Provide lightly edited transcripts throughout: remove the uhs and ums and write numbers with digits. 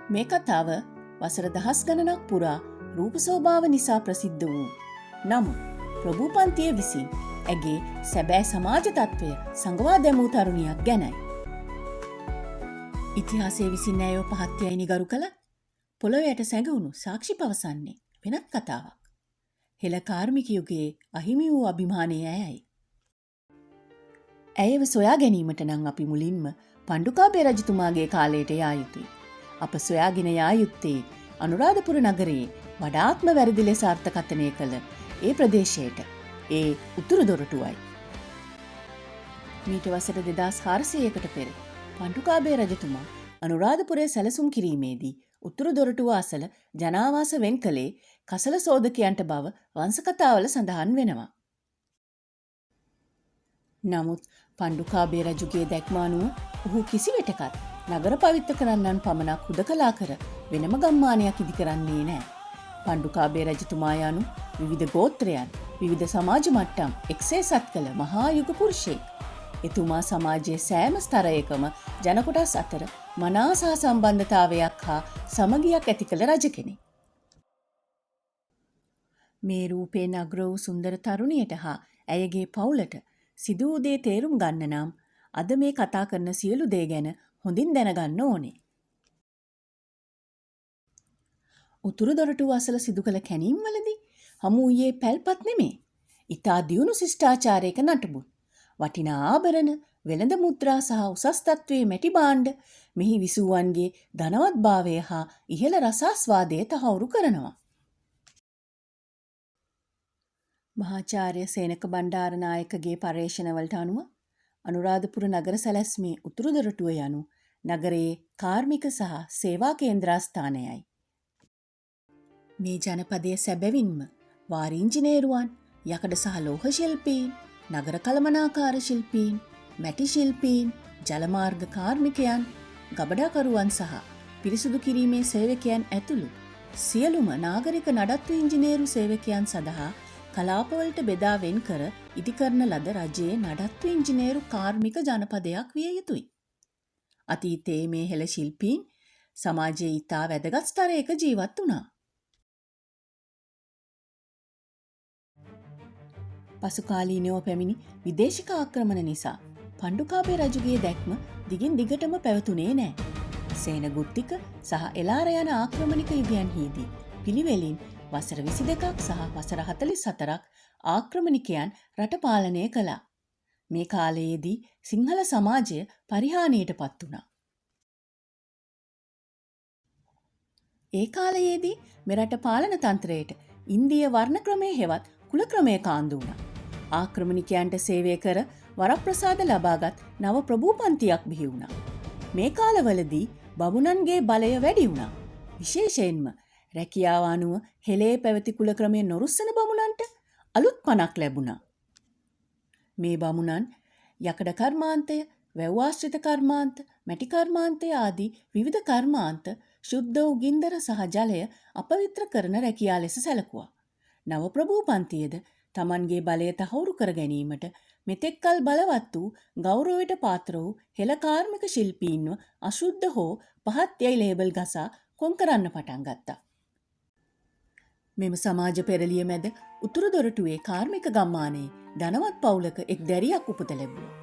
මේ කතාව වසර දහස් ගණනක් පුරා රූප ස්වභාව නිසා ප්‍රසිද්ධ වූ නමුත් ප්‍රභූපන්තිය විසින් ඇගේ සැබෑ සමාජ තත්ත්වය සඟවා දැමූ තරුණියක් ගැනයි. ඉතිහාසයේ විසින් ඇයව පහත්යයි නිගරු කළ පොළොවට සැඟවුණු සාක්ෂි පවසන්නේ වෙනත් කතාවක්. හෙළ කාර්මික යුගයේ අහිමි වූ අභිමානය ඇයයි. ඇයව සොයා ගැනීමට නම් අපි මුලින්ම පණ්ඩුකාභය රජතුමාගේ කාලයට යා යුතුයි. අප සොයාගෙන යා යුත්තේ අනුරාධපුර නගරයේ වඩාත්ම වැරදි ලෙස අර්ථකථනය කළ ඒ ප්‍රදේශයට ඒ උතුරු දොරටුවයි. මීට වසර 2400කට පෙර පණ්ඩුකාභය රජතුමා අනුරාධපුරයේ සැලසුම් කිරීමේදී උතුරු දොරටුව අසල ජනාවාස වෙන් කළේ කසල සෝදකයන්ට බව වංශකතාවල සඳහන් වෙනවා. නමුත් පණ්ඩුකාභය රජුගේ දැක්ම අනුව ඔහු කිසිවිටකත් නගර පවිත්‍ර කරන්නන් පමණක් හුදකලා කර වෙනම ගම්මානයක් ඉදි කරන්නේ නැහැ. පණ්ඩුකාභය රජතුමා යනු විවිධ ගෝත්‍රයන්, විවිධ සමාජ මට්ටම් එක්සේසත් කළ මහා යුග පුරුෂයෙක්. එතුමා සමාජයේ සෑම ස්තරයකම ජන කොටස් අතර මනා සහ සම්බන්ධතාවයක් හා සමගියක් ඇති කළ රජ කෙනෙක්. මේ රූපේ නගර වූ සුන්දර තරුණියට හා ඇයගේ පවුලට සිදු වූ දේ තේරුම් ගන්න නම් අද මේ කතා කරන සියලු දේ ගැන හොඳින් දැනගන්න ඕනේ. උතුරු දොරටුව අසල සිදු කළ කැණීම්වලදී හමු වූයේ පැල්පත් නෙමේ. ඉතා දියුණු ශිෂ්ටාචාරයක නටබුන්. වටිනා ආභරණ, වෙළඳ මුද්‍රා සහ උසස් තත්ත්වයේ මැටි භාණ්ඩ මෙහි විසූවන්ගේ ධනවත්භාවය හා ඉහළ රසාස්වාදය තහවුරු කරනවා. මහාචාර්ය සේනක බණ්ඩාරනායකගේ පර්යේෂණවලට අනුව අනුරාධපුර නගර සැලැස්මේ උතුරු දොරටුව යනු නගරයේ කාර්මික සහ සේවා කේන්ද්‍රස්ථානයයි. මේ ජනපදයේ සැබවින්ම වාර ඉංජිනේරුවන්, යකඩ සහ ලෝහ ශිල්පීන්, නගර කළමනාකාර ශිල්පීන්, මැටි ශිල්පීන්, ජලමාර්ග කාර්මිකයන්, ගබඩාකරුවන් සහ පිරිසුදු කිරීමේ සේවකයන් ඇතුළු සියලුම නාගරික නඩත්තු ඉංජිනේරු සේවකයන් සඳහා කලාපවලට බෙදා වෙන් කර ඉදිකරන ලද රජයේ නඩත්තු ඉංජිනේරු කාර්මික ජනපදයක් විය යුතුයි. අතීතයේ මේ හෙළ ශිල්පීන් සමාජයේ ඉතා වැදගත් ස්තරයක ජීවත් වුණා. පසුකාලීනව පැමිණි විදේශික ආක්‍රමණ නිසා පණ්ඩුකාභය රජුගේ දැක්ම දිගින් දිගටම පැවතුනේ නෑ. සේනගුත්තික සහ එලාර යන ආක්‍රමණික යුගයන්හිදී පිළිවෙලින් වසර 22ක් සහ වසර 44ක් ආක්‍රමණිකයන් රට පාලනය කළා. මේ කාලයේදී සිංහල සමාජය පරිහානියට පත් වුණා. ඒ කාලයේදී මෙරට පාලන තන්ත්‍රයට ඉන්දීය වර්ණ ක්‍රමය හෙවත් කුල ක්‍රමය කාන්දු වුණා. ආක්‍රමණිකයන්ට සේවය කර වරප්‍රසාද ලබාගත් නව ප්‍රභූපන්තියක් බිහි වුණා. මේ කාලවලදී බමුණන්ගේ බලය වැඩි වුණා. විශේෂයෙන්ම රැකියාව අනුව හෙළේ පැවති කුල ක්‍රමය නොරුස්සන බමුණන්ට අලුත් පණක් ලැබුණා. මේ බමුණන් යකඩ කර්මාන්තය, වැව් ආශ්‍රිත කර්මාන්ත, මැටි කර්මාන්තය ආදී විවිධ කර්මාන්ත ශුද්ධ වූ ගින්දර සහ ජලය අපවිත්‍ර කරන රැකියා ලෙස සැලකුවා. නව ප්‍රභූපන්තියද තමන්ගේ බලය තහවුරු කර ගැනීමට මෙතෙක්කල් බලවත් වූ ගෞරවයට පාත්‍ර වූ හෙළ කාර්මික ශිල්පීන්ව අශුද්ධ හෝ පහත් යයි ලේබල් ගසා කොන් කරන්න පටන් ගත්තා. මෙම සමාජ පෙරළිය මැද උතුරු දොරටුවේ කාර්මික ගම්මානයේ ධනවත් පවුලක එක් දැරියක් උපත ලැබුවා.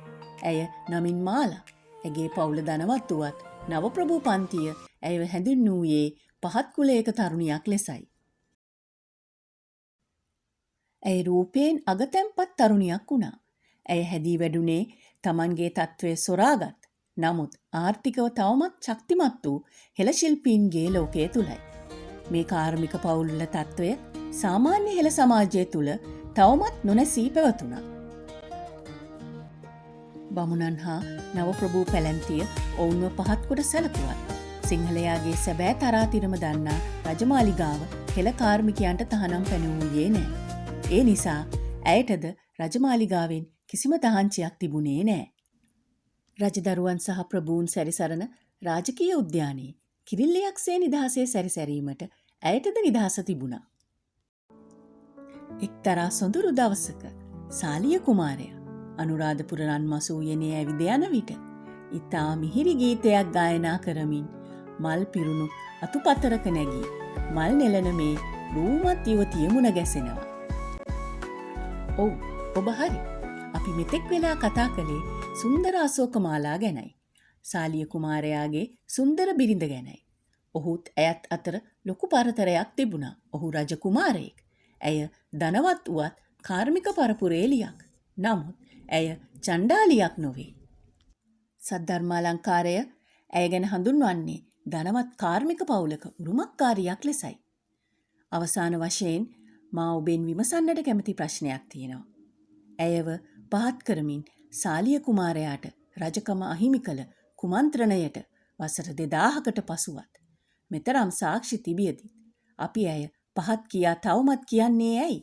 ඇය නමින් මාලා. ඇගේ පවුල ධනවත් වුවත් නව ප්‍රභූපන්තිය ඇයව හැඳින්වූයේ පහත් කුලයක තරුණියක් ලෙසයි. ඇය රූපයෙන් අගතැන්පත් තරුණියක් වුණා. ඇය හැදී වැඩුණේ තමන්ගේ තත්ත්වය සොරාගත් නමුත් ආර්ථිකව තවමත් ශක්තිමත් වූ හෙළ ශිල්පීන්ගේ ලෝකය තුලයි. මේ කාර්මික පවුල්වල තත්ත්වය සාමාන්‍ය හෙළ සමාජය තුල තවමත් නොනැසී පැවතුණා. බමුණන් හා නව ප්‍රභූ පැලැන්තිය ඔවුන්ව පහත් කොට සැලකුවත් සිංහලයාගේ සැබෑ තරාතිරම දන්නා රජමාලිගාව හෙළ කාර්මිකයන්ට තහනම් පැනවූයේ නෑ. ඒ නිසා ඇයටද රජමාලිගාවෙන් කිසිම තහංචියක් තිබුණේ නෑ. රජදරුවන් සහ ප්‍රභූන් සැරිසරන රාජකීය උද්‍යානයේ කිරිල්ලයක්සේ නිදහසේ සැරිසැරීමට ඇයටද නිදහස තිබුණා. එක්තරා සොඳුරු දවසක සාලිය කුමාරයා අනුරාධපුර රන්මසූ යනේ ඇවිද යන විට ඉතා මිහිරි ගීතයක් ගායනා කරමින් මල් පිරුණු අතුපතරක නැගී මල් නෙලන මේ රූමත් යුවතිය මුණ ගැසෙනවා. ඔව්, ඔබ හරි. අපි මෙතෙක් වෙලා කතා කළේ සුන්දර අශෝක මාලා ගැනයි. සාලිය කුමාරයාගේ සුන්දර බිරිඳ ගැනයි. ඔහුත් ඇයත් අතර ලොකු පරතරයක් තිබුණා. ඔහු රජ කුමාරයෙක්. ඇය ධනවත් වුවත් කාර්මික පරපුරේලියක්. නමුත් ඇය චණ්ඩාලියක් නොවේ. සද්ධර්මාලංකාරය ඇය ගැන හඳුන්වන්නේ ධනවත් කාර්මික පවුලක උරුමකාරියක් ලෙසයි. අවසාන වශයෙන් මා ඔබෙන් විමසන්නට කැමති ප්‍රශ්නයක් තියෙනවා. ඇයව පහත් කරමින් සාලිය කුමාරයාට රජකම අහිමි කළ කුමන්ත්‍රණයට වසර 2000කට පසුවත් මෙතරම් සාක්ෂි තිබියදී අපි ඇය පහත් කියා තවමත් කියන්නේ ඇයි?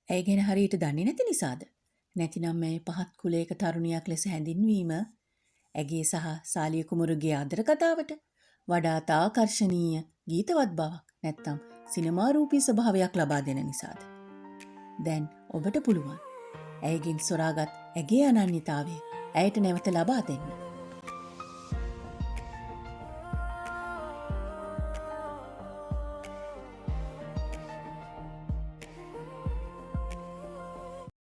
ඇය ගැන හරියට දන්නේ නැති නිසාද? නැතිනම් ඇය පහත් කුලයක තරුණියක් ලෙස හැඳින්වීම ඇගේ සහ සාලිය කුමරුගේ ආදර කතාවට වඩාත් ආකර්ශනීය ගීතවත් බවක් නැත්නම් සිනමා රූපී ස්වභාවයක් ලබා දෙන නිසාද? දැන් ඔබට පුළුවන් ඇයගෙන් සොරාගත් ඇගේ අනන්‍යතාවය ඇයට නැවත ලබා දෙන්න.